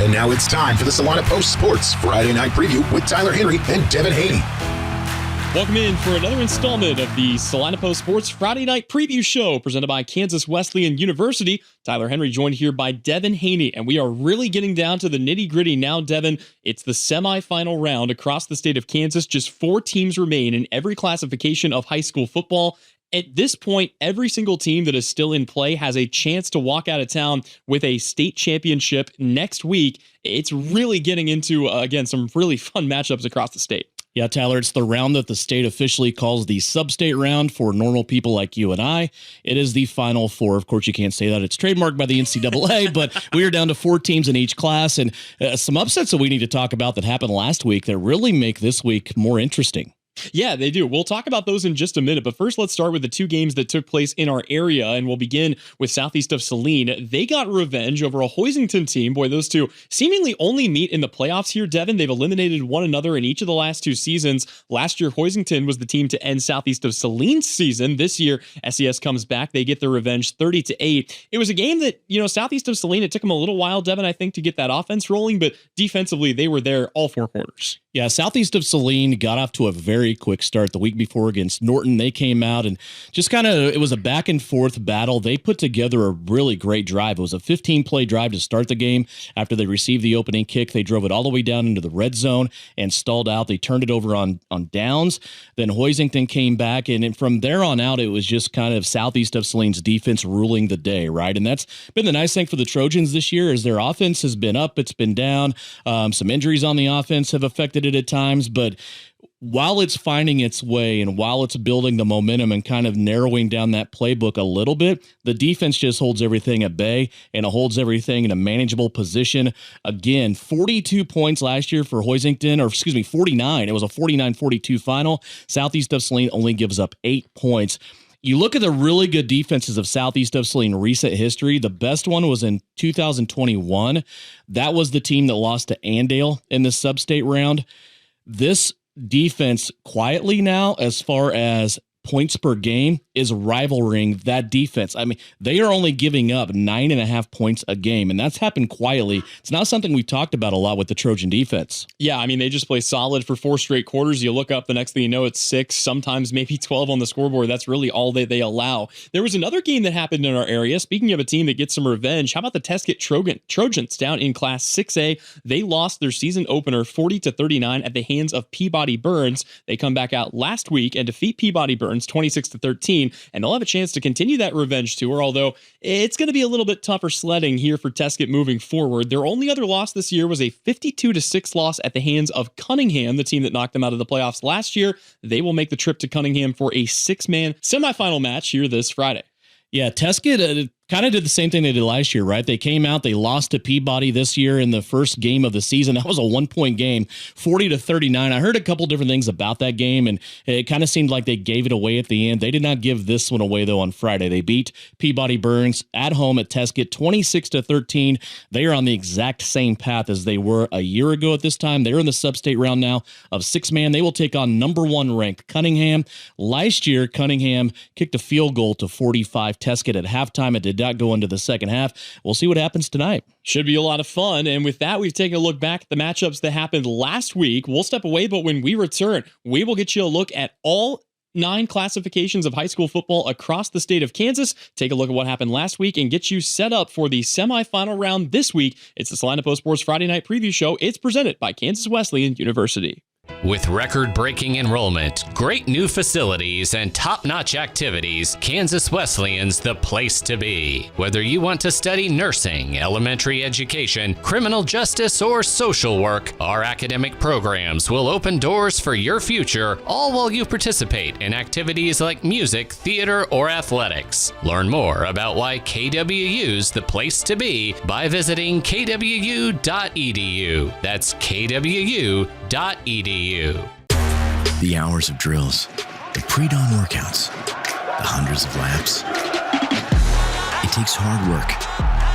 And now it's time for the Salina Post Sports Friday Night Preview with Tyler Henry and Devin Hanney. Welcome in for another installment of the Salina Post Sports Friday Night Preview Show presented by Kansas Wesleyan University. Tyler Henry joined here by Devin Hanney, and we are really getting down to the nitty-gritty now, Devin. It's the semifinal round across the state of Kansas. Just 4 teams remain in every classification of high school football. At this point, every single team that is still in play has a chance to walk out of town with a state championship next week. It's really getting into, again, some really fun matchups across the state. Yeah, Tyler, it's the round that the state officially calls the sub-state round for normal people like you and I. It is the Final Four. Of course, you can't say that. It's trademarked by the NCAA, but we are down to 4 teams in each class, and some upsets that we need to talk about that happened last week that really make this week more interesting. Yeah, they do. We'll talk about those in just a minute, but first let's start with the 2 games that took place in our area, and we'll begin with southeast of Salina. They got revenge over a Hoisington team. Boy, those two seemingly only meet in the playoffs here, Devin. They've eliminated one another in each of the last 2 seasons. Last year, Hoisington was the team to end southeast of Saline's season. This year, SES comes back. They get their revenge 30-8. It was a game that, southeast of Salina, it took them a little while, Devin, I think, to get that offense rolling, but defensively, they were there all 4 quarters. Yeah, southeast of Saline got off to a very quick start the week before against Norton. They came out and just it was a back and forth battle. They put together a really great drive. It was a 15-play drive to start the game. After they received the opening kick, they drove it all the way down into the red zone and stalled out. They turned it over on downs. Then Hoisington came back, and from there on out, it was just kind of southeast of Saline's defense ruling the day, right? And that's been the nice thing for the Trojans this year is their offense has been up, it's been down. Some injuries on the offense have affected it at times, but while it's finding its way and while it's building the momentum and kind of narrowing down that playbook a little bit, the defense just holds everything at bay and it holds everything in a manageable position. Again, 42 points last year for Hoisington, 49. It was a 49-42 final. Southeast of Saline only gives up 8 points. You look at the really good defenses of Southeast of Saline recent history. The best one was in 2021. That was the team that lost to Andale in the sub-state round. This defense quietly now, as far as points per game, is rivaling that defense. I mean, they are only giving up 9.5 points a game, and that's happened quietly. It's not something we've talked about a lot with the Trojan defense. Yeah, I mean, they just play solid for 4 straight quarters. You look up, the next thing you know, it's 6, sometimes maybe 12 on the scoreboard. That's really all they allow. There was another game that happened in our area. Speaking of a team that gets some revenge, how about the Teskett Trojans down in Class 6A? They lost their season opener 40-39 at the hands of Peabody Burns. They come back out last week and defeat Peabody Burns 26-13, and they'll have a chance to continue that revenge tour, although it's going to be a little bit tougher sledding here for Teskett moving forward. Their only other loss this year was a 52-6 loss at the hands of Cunningham, the team that knocked them out of the playoffs last year. They will make the trip to Cunningham for a 6-man semifinal match here this Friday. Yeah, Teskett kind of did the same thing they did last year, right? They came out, they lost to Peabody this year in the first game of the season. That was a 1-point game, 40-39. I heard a couple different things about that game, and it kind of seemed like they gave it away at the end. They did not give this one away, though, on Friday. They beat Peabody Burns at home at Teskett, 26-13. They are on the exact same path as they were a year ago at this time. They're in the sub-state round now of 6-man. They will take on number 1 ranked Cunningham. Last year, Cunningham kicked a field goal to 45 Teskett at halftime. It did not go into the second half. We'll see what happens tonight. Should be a lot of fun. And with that, we've taken a look back at the matchups that happened last week. We'll step away, but when we return, we will get you a look at all 9 classifications of high school football across the state of Kansas. Take a look at what happened last week and get you set up for the semifinal round this week. It's the Salina Post Sports Friday Night Preview Show. It's presented by Kansas Wesleyan University. With record-breaking enrollment, great new facilities, and top-notch activities, Kansas Wesleyan's the place to be. Whether you want to study nursing, elementary education, criminal justice, or social work, our academic programs will open doors for your future, all while you participate in activities like music, theater, or athletics. Learn more about why KWU's the place to be by visiting kwu.edu. That's kwu.edu. The hours of drills, the pre-dawn workouts, the hundreds of laps. It takes hard work,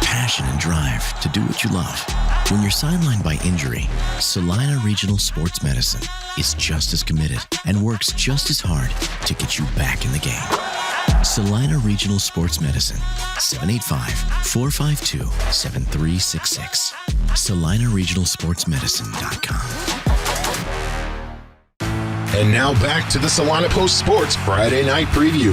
passion, and drive to do what you love. When you're sidelined by injury, Salina Regional Sports Medicine is just as committed and works just as hard to get you back in the game. Salina Regional Sports Medicine, 785-452-7366. SalinaRegionalSportsMedicine.com. And now back to the Salina Post Sports Friday Night Preview.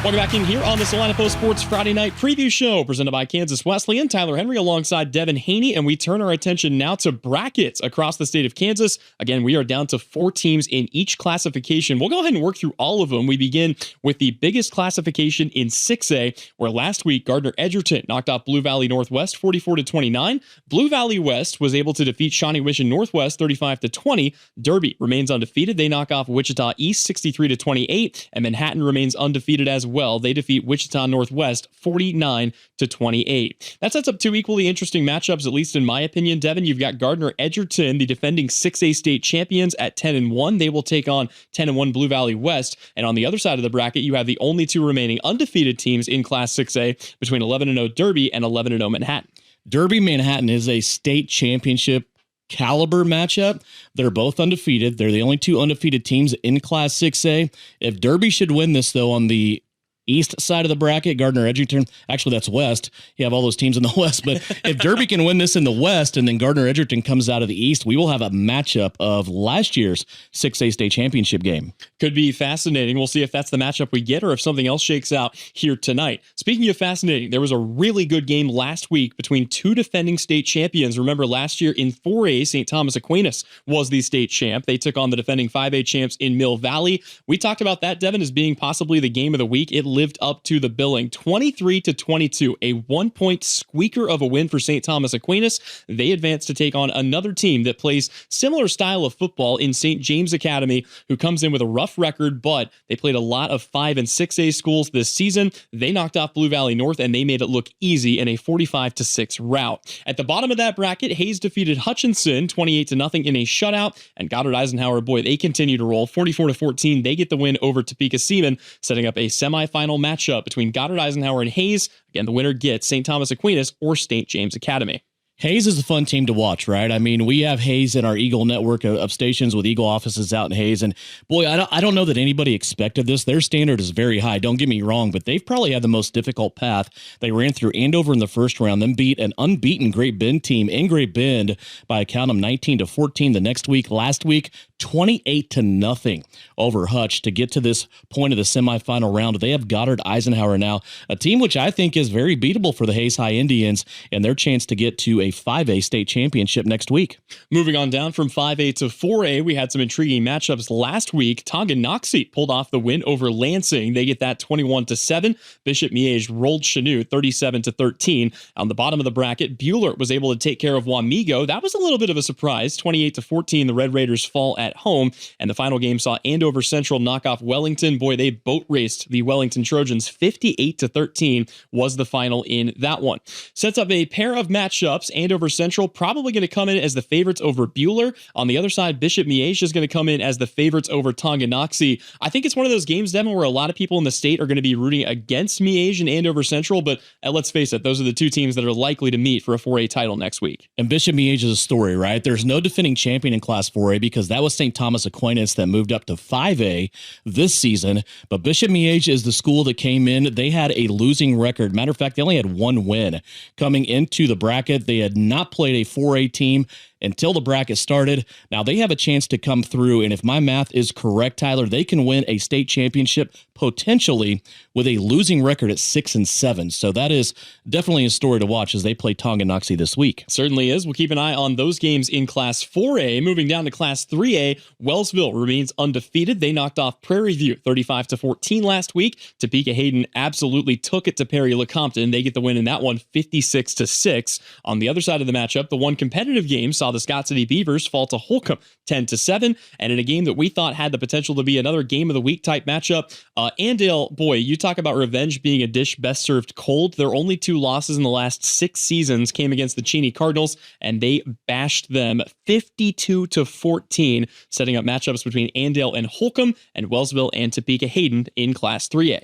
Welcome back in here on the Salina Post Sports Friday Night Preview Show, presented by Kansas Wesleyan. Tyler Henry alongside Devin Hanney, and we turn our attention now to brackets across the state of Kansas. Again, we are down to 4 teams in each classification. We'll go ahead and work through all of them. We begin with the biggest classification in 6A, where last week Gardner Edgerton knocked off Blue Valley Northwest 44-29. Blue Valley West was able to defeat Shawnee Mission Northwest 35-20. Derby remains undefeated. They knock off Wichita East 63-28, and Manhattan remains undefeated as well. They defeat Wichita Northwest 49-28. That sets up 2 equally interesting matchups, at least in my opinion. Devin, you've got Gardner Edgerton, the defending 6A state champions, at 10-1. They will take on 10-1 Blue Valley West. And on the other side of the bracket, you have the only 2 remaining undefeated teams in Class 6A between 11-0 Derby and 11-0 Manhattan. Derby Manhattan is a state championship caliber matchup. They're both undefeated. They're the only 2 undefeated teams in Class 6A. If Derby should win this, though, on the east side of the bracket, Gardner Edgerton, actually that's west. You have all those teams in the west, but if Derby can win this in the west and then Gardner Edgerton comes out of the east, we will have a matchup of last year's 6A state championship game. Could be fascinating. We'll see if that's the matchup we get or if something else shakes out here tonight. Speaking of fascinating, there was a really good game last week between 2 defending state champions. Remember, last year in 4A, St. Thomas Aquinas was the state champ. They took on the defending 5A champs in Mill Valley. We talked about that, Devin, as being possibly the game of the week. It lived up to the billing. 23-22, a 1-point squeaker of a win for St. Thomas Aquinas. They advance to take on another team that plays similar style of football in St. James Academy, who comes in with a rough record, but they played a lot of 5 and 6A schools this season. They knocked off Blue Valley North, and they made it look easy in a 45-6 rout. At the bottom of that bracket, Hayes defeated Hutchinson 28-0 in a shutout, and Goddard Eisenhower, boy, they continue to roll 44-14. They get the win over Topeka Seaman, setting up a semifinal matchup between Goddard Eisenhower and Hayes. Again, the winner gets St. Thomas Aquinas or St. James Academy. Hayes is a fun team to watch, right? I mean, we have Hayes in our Eagle network of stations with Eagle offices out in Hayes. And boy, I don't know that anybody expected this. Their standard is very high. Don't get me wrong, but they've probably had the most difficult path. They ran through Andover in the first round, then beat an unbeaten Great Bend team in Great Bend by a count of 19-14 the next week. Last week, 28-0 over Hutch to get to this point of the semifinal round. They have Goddard Eisenhower now, a team which I think is very beatable for the Hayes High Indians and their chance to get to a 5A state championship next week. Moving on down from 5A to 4A, we had some intriguing matchups last week. Tonganoxie pulled off the win over Lansing. They get that 21-7. Bishop Miege rolled Chanute 37-13. On the bottom of the bracket, Buhler was able to take care of Wamego. That was a little bit of a surprise. 28-14, the Red Raiders fall at home. And the final game saw Andover Central knock off Wellington. Boy, they boat raced the Wellington Trojans. 58-13 was the final in that one. Sets up a pair of matchups. Andover Central probably going to come in as the favorites over Buhler. On the other side, Bishop Miege is going to come in as the favorites over Tonganoxie. I think it's one of those games, Devin, where a lot of people in the state are going to be rooting against Miege and Andover Central, but let's face it, those are the 2 teams that are likely to meet for a 4A title next week. And Bishop Miege is a story, right? There's no defending champion in Class 4A because that was St. Thomas Aquinas that moved up to 5A this season, but Bishop Miege is the school that came in. They had a losing record. Matter of fact, they only had 1 win coming into the bracket. They had not played a 4A team until the bracket started. Now they have a chance to come through, and if my math is correct, Tyler, they can win a state championship potentially with a losing record at 6-7. So that is definitely a story to watch as they play Tonganoxie this week. Certainly is. We'll keep an eye on those games in Class 4A. Moving down to Class 3A, Wellsville remains undefeated. They knocked off Prairie View 35-14 last week. Topeka Hayden absolutely took it to Perry Lecompton. They get the win in that one 56-6. On the other side of the matchup, the one competitive game saw the Scott City Beavers fall to Holcomb 10-7, and in a game that we thought had the potential to be another game of the week type matchup, Andale, boy, you talk about revenge being a dish best served cold. Their only 2 losses in the last 6 seasons came against the Cheney Cardinals, and they bashed them 52-14, setting up matchups between Andale and Holcomb and Wellsville and Topeka Hayden in Class 3A.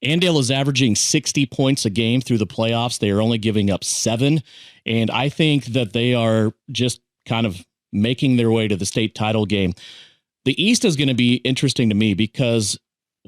Andale is averaging 60 points a game through the playoffs. They are only giving up 7, and I think that they are just kind of making their way to the state title game. The East is going to be interesting to me because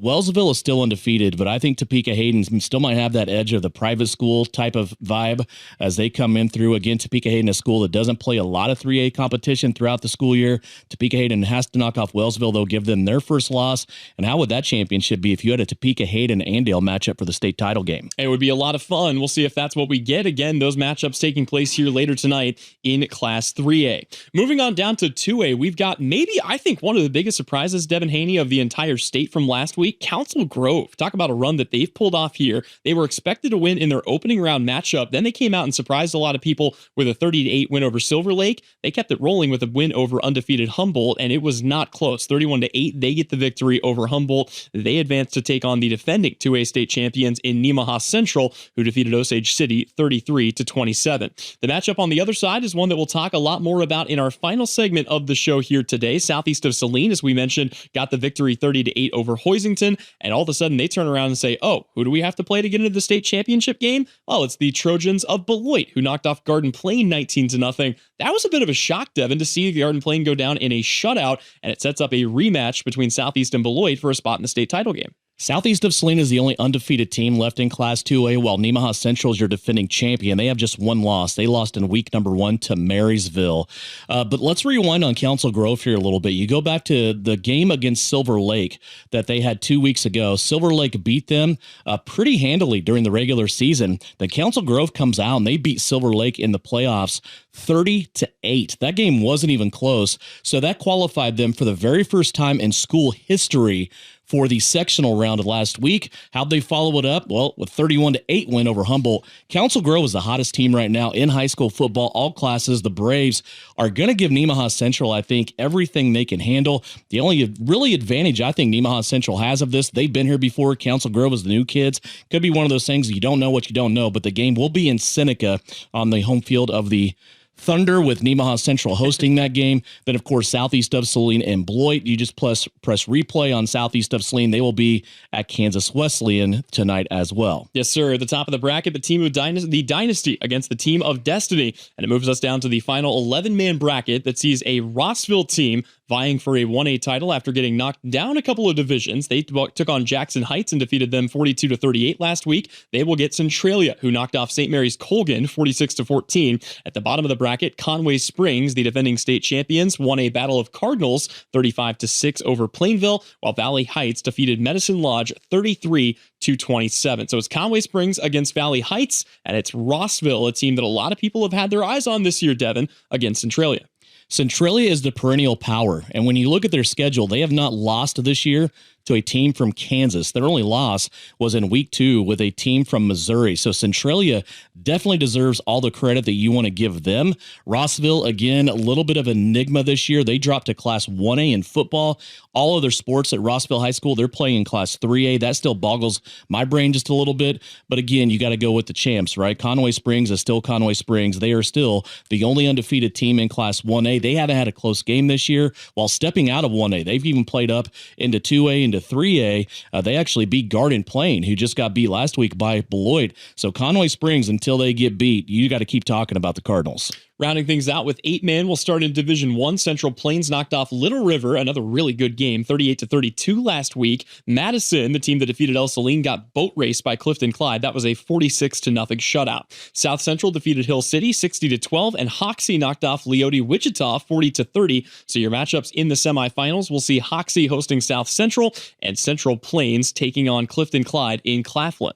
Wellsville is still undefeated, but I think Topeka Hayden still might have that edge of the private school type of vibe as they come in through. Again, Topeka Hayden, a school that doesn't play a lot of 3A competition throughout the school year. Topeka Hayden has to knock off Wellsville. They'll give them their first loss. And how would that championship be if you had a Topeka Hayden Andale matchup for the state title game? It would be a lot of fun. We'll see if that's what we get. Again, those matchups taking place here later tonight in Class 3A. Moving on down to 2A, we've got maybe, I think, one of the biggest surprises, Devin Hanney, of the entire state from last week. Council Grove. Talk about a run that they've pulled off here. They were expected to win in their opening round matchup. Then they came out and surprised a lot of people with a 30-8 win over Silver Lake. They kept it rolling with a win over undefeated Humboldt, and it was not close. 31-8, they get the victory over Humboldt. They advance to take on the defending 2A state champions in Nemaha Central, who defeated Osage City 33-27. The matchup on the other side is one that we'll talk a lot more about in our final segment of the show here today. Southeast of Salina, as we mentioned, got the victory 30-8 over Hoisington, and all of a sudden they turn around and say, oh, who do we have to play to get into the state championship game? Oh, it's the Trojans of Beloit, who knocked off Garden Plain 19-0. That was a bit of a shock, Devin, to see Garden Plain go down in a shutout, and it sets up a rematch between Southeast and Beloit for a spot in the state title game. Southeast of Salina is the only undefeated team left in Class 2A, while Nemaha Central is your defending champion. They have just one loss. They lost in week number 1 to Marysville. But let's rewind on Council Grove here a little bit. You go back to the game against Silver Lake that they had 2 weeks ago. Silver Lake beat them pretty handily during the regular season. Then Council Grove comes out and they beat Silver Lake in the playoffs 30-8. That game wasn't even close. So that qualified them for the very first time in school history for the sectional round of last week. How'd they follow it up? Well, with 31-8 win over Humboldt. Council Grove is the hottest team right now in high school football, all classes. The Braves are going to give Nemaha Central, I think, everything they can handle. The only really advantage I think Nemaha Central has of this, they've been here before. Council Grove is the new kids. Could be one of those things you don't know what you don't know, but the game will be in Seneca on the home field of the Thunder, with Nemaha Central hosting that game. Then, of course, Southeast of Salina and Beloit. You just press replay on Southeast of Salina. They will be at Kansas Wesleyan tonight as well. Yes, sir. At the top of the bracket, the team of the Dynasty against the team of Destiny. And it moves us down to the final 11-man bracket that sees a Rossville team vying for a 1A title after getting knocked down a couple of divisions. They took on Jackson Heights and defeated them 42-38 last week. They will get Centralia, who knocked off St. Mary's Colgan 46-14. At the bottom of the bracket, Conway Springs, the defending state champions, won a Battle of Cardinals 35-6 over Plainville, while Valley Heights defeated Medicine Lodge 33-27. So it's Conway Springs against Valley Heights, and it's Rossville, a team that a lot of people have had their eyes on this year, Devin, against Centralia. Centralia is the perennial power, and when you look at their schedule, they have not lost this year to a team from Kansas. Their only loss was in week 2 with a team from Missouri. So Centralia definitely deserves all the credit that you want to give them. Rossville, again, a little bit of an enigma this year. They dropped to Class 1A in football. All other sports at Rossville High School, they're playing in Class 3A. That still boggles my brain just a little bit. But again, you got to go with the champs, right? Conway Springs is still Conway Springs. They are still the only undefeated team in Class 1A. They haven't had a close game this year while stepping out of 1A. They've even played up into 2A, into 3A. They actually beat Garden Plain, who just got beat last week by Beloit. So Conway Springs, until they get beat, you got to keep talking about the Cardinals. Rounding things out with 8-man, we'll start in Division 1. Central Plains knocked off Little River, another really good game, 38-32 last week. Madison, the team that defeated El Saline, got boat raced by Clifton Clyde. That was a 46-0 shutout. South Central defeated Hill City 60-12, and Hoxie knocked off Leote Wichita 40-30. So your matchups in the semifinals, we'll see Hoxie hosting South Central and Central Plains taking on Clifton Clyde in Claflin.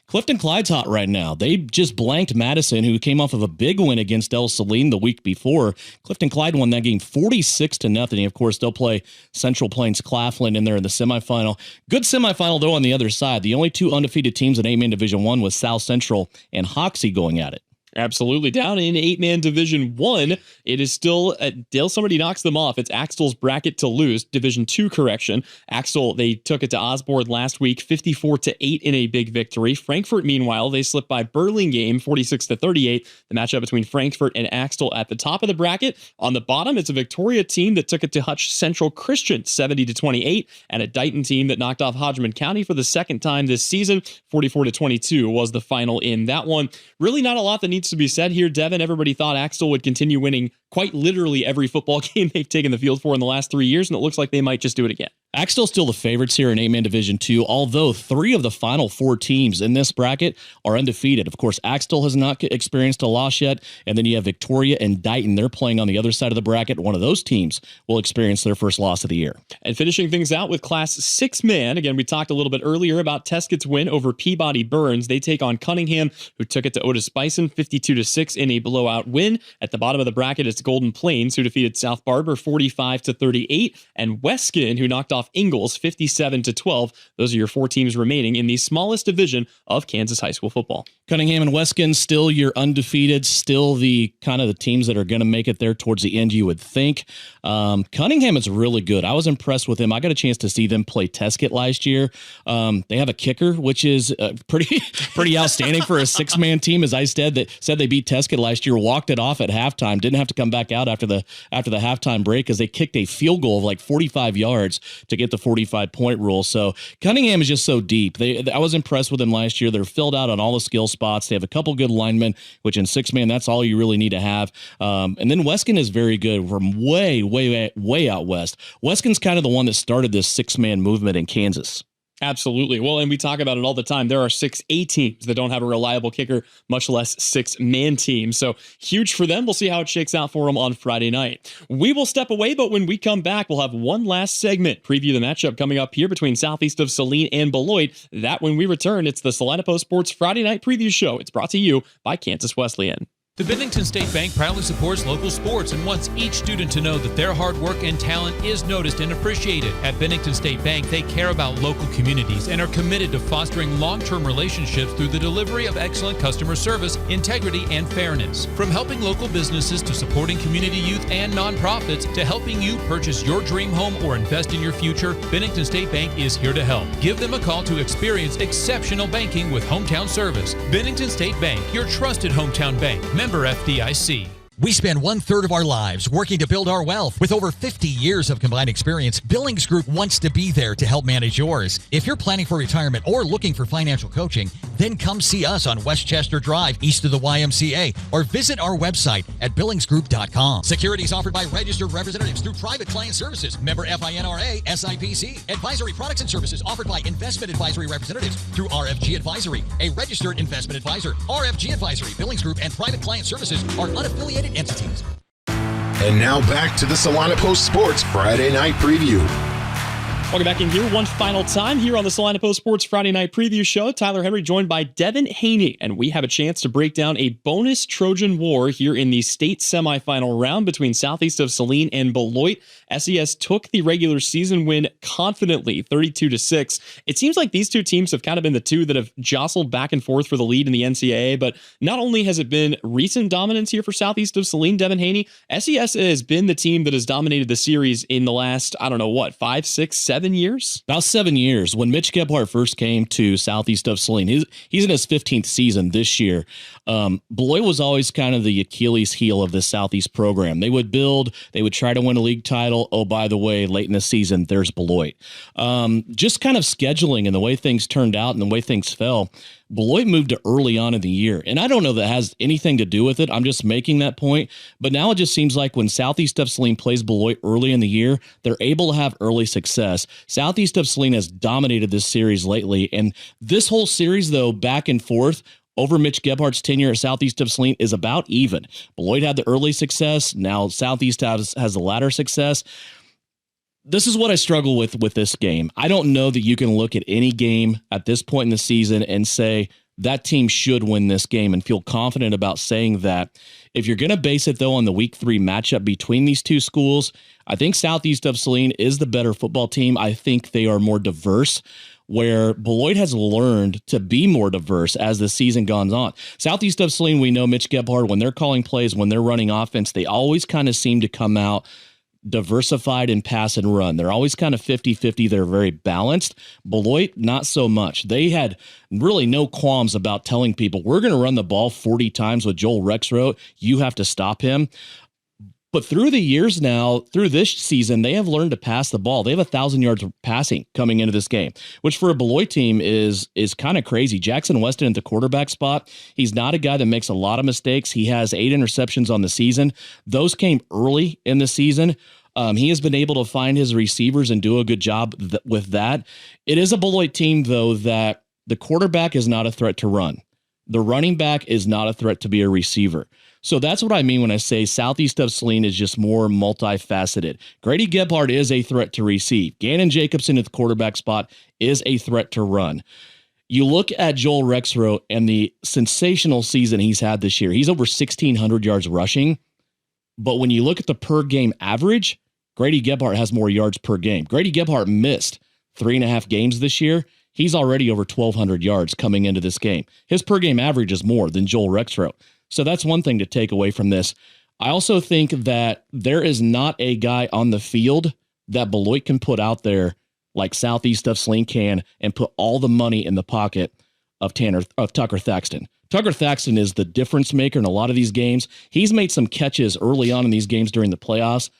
Clifton Clyde's hot right now. They just blanked Madison, who came off of a big win against El Saline the week before. Clifton Clyde won that game 46-0. Of course, they'll play Central Plains Claflin in there in the semifinal. Good semifinal, though, on the other side. The only two undefeated teams in 8-man Division 1 was South Central and Hoxie going at it. Absolutely. Down in 8-man Division 1, it is still, Dale, somebody knocks them off. It's Axtell's bracket to lose. Division 2 correction. Axtell, they took it to Osborne last week, 54-8 in a big victory. Frankfort, meanwhile, they slipped by Burlingame, 46-38. The matchup between Frankfort and Axtell at the top of the bracket. On the bottom, it's a Victoria team that took it to Hutch Central Christian, 70-28, and a Dighton team that knocked off Hodgman County for the second time this season. 44-22 was the final in that one. Really not a lot that needs to be said here, Devin. Everybody thought Axtell would continue winning quite literally every football game they've taken the field for in the last 3 years, and it looks like they might just do it again. Axtell's still the favorites here in 8-man Division II, although 3 of the final 4 teams in this bracket are undefeated. Of course, Axtell has not experienced a loss yet, and then you have Victoria and Dighton. They're playing on the other side of the bracket. One of those teams will experience their first loss of the year. And finishing things out with Class 6-man, again, we talked a little bit earlier about Tesket's win over Peabody Burns. They take on Cunningham, who took it to Otis Bison 52-6 in a blowout win. At the bottom of the bracket, it's Golden Plains, who defeated South Barber 45-38, and Weskin, who knocked off Ingalls 57-12. Those are your 4 teams remaining in the smallest division of Kansas high school football. Cunningham and Weskin, still you're undefeated, still the kind of the teams that are going to make it there towards the end, you would think. Cunningham is really good. I was impressed with him. I got a chance to see them play Tesket last year. They have a kicker, which is pretty outstanding for a 6-man team. As I said, that said they beat Tesket last year, walked it off at halftime, didn't have to come back out after the halftime break because they kicked a field goal of like 45 yards to get the 45-point rule. So Cunningham is just so deep. I was impressed with them last year. They're filled out on all the skill spots. They have a couple good linemen, which in 6-man, that's all you really need to have. And then Weskin is very good from way out west. Weskin's kind of the one that started this 6-man movement in Kansas. Absolutely. Well, and we talk about it all the time. There are 6A teams that don't have a reliable kicker, much less 6-man teams. So huge for them. We'll see how it shakes out for them on Friday night. We will step away, but when we come back, we'll have one last segment, preview the matchup coming up here between Southeast of Saline and Beloit. That when we return, it's the Salina Post Sports Friday Night Preview Show. It's brought to you by Kansas Wesleyan. The Bennington State Bank proudly supports local sports and wants each student to know that their hard work and talent is noticed and appreciated. At Bennington State Bank, they care about local communities and are committed to fostering long-term relationships through the delivery of excellent customer service, integrity, and fairness. From helping local businesses to supporting community youth and nonprofits to helping you purchase your dream home or invest in your future, Bennington State Bank is here to help. Give them a call to experience exceptional banking with hometown service. Bennington State Bank, your trusted hometown bank. Member FDIC. We spend 1/3 of our lives working to build our wealth. With over 50 years of combined experience, Billings Group wants to be there to help manage yours. If you're planning for retirement or looking for financial coaching, then come see us on Westchester Drive, east of the YMCA, or visit our website at billingsgroup.com. Securities offered by registered representatives through Private Client Services. Member FINRA, SIPC. Advisory products and services offered by investment advisory representatives through RFG Advisory, a registered investment advisor. RFG Advisory, Billings Group, and Private Client Services are unaffiliated entities. And now back to the Salina Post Sports Friday Night Preview. Welcome back in here one final time here on the Salina Post Sports Friday Night Preview Show. Tyler Henry joined by Devin Hanney, and we have a chance to break down a bonus Trojan War here in the state semifinal round between Southeast of Saline and Beloit. SES took the regular season win confidently, 32-6. It seems like these two teams have kind of been the two that have jostled back and forth for the lead in the NCAA, but not only has it been recent dominance here for Southeast of Saline, Devin Hanney, SES has been the team that has dominated the series in the last, 5, 6, 7 years? About 7 years. When Mitch Gebhardt first came to Southeast of Saline, he's in his 15th season this year. Beloit was always kind of the Achilles heel of this Southeast program. They would build, they would try to win a league title. Oh, by the way, late in the season, there's Beloit. Just kind of scheduling and the way things turned out and the way things fell. Beloit moved to early on in the year, and I don't know that has anything to do with it. I'm just making that point. But now it just seems like when Southeast of Saline plays Beloit early in the year, they're able to have early success. Southeast of Saline has dominated this series lately, and this whole series, though, back and forth over Mitch Gebhardt's tenure at Southeast of Saline is about even. Beloit had the early success. Now Southeast has the latter success. This is what I struggle with this game. I don't know that you can look at any game at this point in the season and say that team should win this game and feel confident about saying that. If you're going to base it, though, on the week 3 matchup between these two schools, I think Southeast of Saline is the better football team. I think they are more diverse, where Beloit has learned to be more diverse as the season goes on. Southeast of Saline, we know Mitch Gebhardt, when they're calling plays, when they're running offense, they always kind of seem to come out diversified in pass and run. They're always kind of 50-50. They're very balanced. Beloit, not so much. They had really no qualms about telling people, we're going to run the ball 40 times with Joel Rexroth. You have to stop him. But through the years now, through this season, they have learned to pass the ball. They have 1,000 yards of passing coming into this game, which for a Beloit team is kind of crazy. Jackson Weston at the quarterback spot, he's not a guy that makes a lot of mistakes. He has 8 interceptions on the season. Those came early in the season. He has been able to find his receivers and do a good job with that. It is a Beloit team, though, that the quarterback is not a threat to run. The running back is not a threat to be a receiver. So that's what I mean when I say southeast of Salina is just more multifaceted. Grady Gebhardt is a threat to receive. Gannon Jacobson at the quarterback spot is a threat to run. You look at Joel Rexroth and the sensational season he's had this year. He's over 1,600 yards rushing. But when you look at the per game average, Grady Gebhardt has more yards per game. Grady Gebhardt missed 3.5 games this year. He's already over 1,200 yards coming into this game. His per game average is more than Joel Rexroth. So that's one thing to take away from this. I also think that there is not a guy on the field that Beloit can put out there like southeast of Salina can and put all the money in the pocket of Tucker Thaxton. Tucker Thaxton is the difference maker in a lot of these games. He's made some catches early on in these games during the playoffs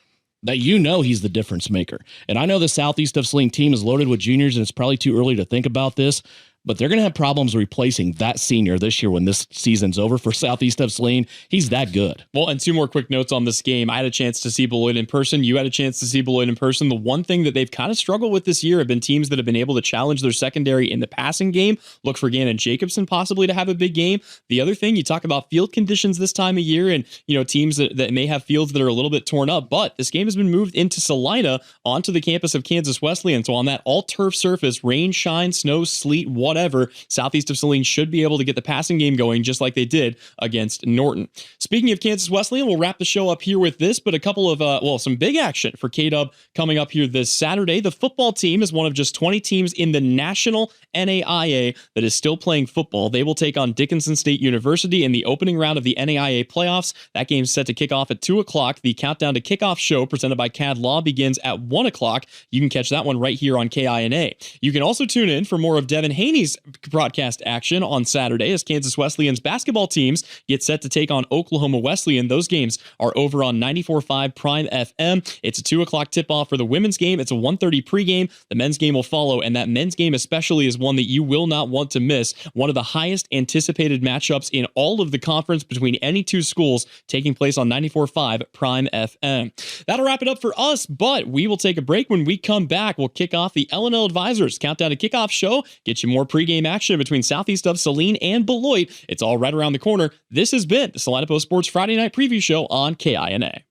that he's the difference maker. And I know the southeast of Salina team is loaded with juniors, and it's probably too early to think about this, but they're going to have problems replacing that senior this year when this season's over for southeast of Salina. He's that good. Well, and 2 more quick notes on this game. I had a chance to see Beloit in person. You had a chance to see Beloit in person. The one thing that they've kind of struggled with this year have been teams that have been able to challenge their secondary in the passing game. Look for Gannon Jacobson possibly to have a big game. The other thing, you talk about field conditions this time of year and, teams that may have fields that are a little bit torn up, but this game has been moved into Salina onto the campus of Kansas Wesleyan. So on that all turf surface, rain, shine, snow, sleet, whatever, southeast of Salina should be able to get the passing game going just like they did against Norton. Speaking of Kansas Wesleyan, we'll wrap the show up here with this, but a couple of, some big action for K-Dub coming up here this Saturday. The football team is one of just 20 teams in the national NAIA that is still playing football. They will take on Dickinson State University in the opening round of the NAIA playoffs. That game is set to kick off at 2 o'clock. The Countdown to Kickoff show presented by CAD Law begins at 1 o'clock. You can catch that one right here on KINA. You can also tune in for more of Devin Hanney's broadcast action on Saturday as Kansas Wesleyan's basketball teams get set to take on Oklahoma Wesleyan. Those games are over on 94.5 Prime FM. It's a 2 o'clock tip-off for the women's game. It's a 1:30 pregame. The men's game will follow, and that men's game especially is one that you will not want to miss. One of the highest anticipated matchups in all of the conference between any two schools, taking place on 94.5 Prime FM. That'll wrap it up for us, but we will take a break. When we come back, we'll kick off the L&L Advisors Countdown to Kickoff show, get you more pregame action between southeast of Salina and Beloit. It's all right around the corner. This has been the Salina Post Sports Friday Night Preview Show on KINA.